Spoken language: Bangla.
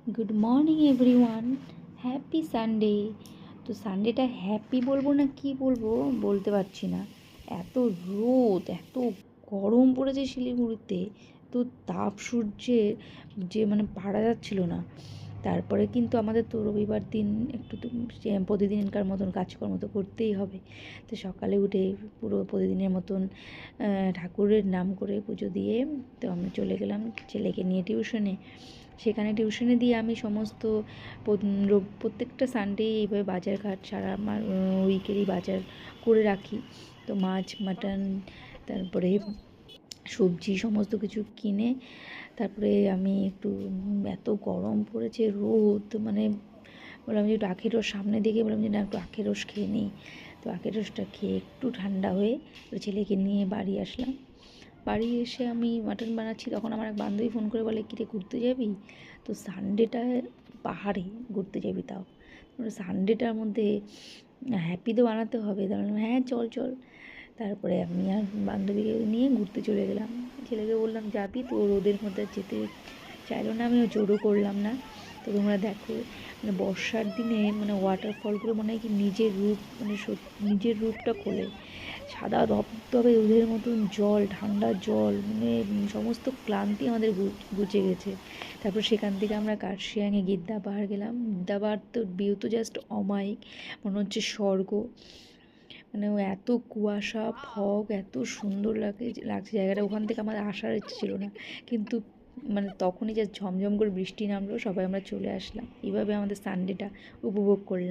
Good morning everyone, happy Sunday. তো সানডেটা হ্যাপি বলবো না কি বলবো বলতে পারছি না। এত রোদ, এত গরম পড়েছে শিলিগুড়িতে, তো তাপ সূর্যে যে মানে পারা যাচ্ছিল না। তারপরে কিন্তু আমাদের তো রবিবার দিন একটু তো প্রতিদিনকার মতন কাজকর্ম তো করতেই হবে। তো সকালে উঠে পুরো প্রতিদিনের মতন ঠাকুরের নাম করে পুজো দিয়ে তো আমি চলে গেলাম ছেলেকে নিয়ে টিউশনে। সেখানে টিউশনে দিয়ে আমি সমস্ত প্রত্যেকটা সানডে এইভাবে বাজারঘাট সারা আমার উইকেরই বাজার করে রাখি। তো মাছ মাটন, তারপরে সবজি সমস্ত কিছু কিনে তারপরে আমি একটু এত গরম পড়েছে, রোদ মানে বললাম যে একটু আখের রস সামনে দিকে, বললাম যে না একটু আখের রস খেয়ে নিই। তো আখের রসটা খেয়ে একটু ঠান্ডা হয়ে ছেলেকে নিয়ে বাড়ি আসলাম। বাড়ি এসে আমি মাটন বানাচ্ছি, তখন আমার এক বান্ধবী ফোন করে বলে কিরে ঘুরতে যাবি? তো সানডেটায় পাহাড়ে ঘুরতে যাবি, তাও সানডেটার মধ্যে হ্যাপি তো বানাতে হবে। তার বললাম হ্যাঁ চল চল। তারপরে আমি আর বান্ধবীকে নিয়ে ঘুরতে চলে গেলাম। ছেলেকে বললাম যাবি? তো রোদের মধ্যে যেতে চাইলো না, আমিও জোরও করলাম না। তো তোমরা দেখো মানে বর্ষার দিনে মানে ওয়াটারফলগুলো মনে হয় কি নিজের রূপ মানে নিজের রূপটা খোলে। সাদা ধবধবে দুধের মতন জল, ঠান্ডা জল, মানে সমস্ত ক্লান্তি আমাদের ঘুচে গেছে। তারপর সেখান থেকে আমরা কার্শিয়াংয়ে গিদ্দা পাহাড় গেলাম। গিদ্দা পাহাড় তো ভিউ তো জাস্ট অমায়িক, মনে হচ্ছে স্বর্গ। মানে ও এত কুয়াশা ফগ, এত সুন্দর লাগছে জায়গাটা। ওখান থেকে আমাদের আসার ইচ্ছে ছিল না, কিন্তু মানে তখনই যা ঝমঝম করে বৃষ্টি নামলো, সবাই আমরা চলে আসলাম। এইভাবে আমাদের সানডেটা উপভোগ করলাম।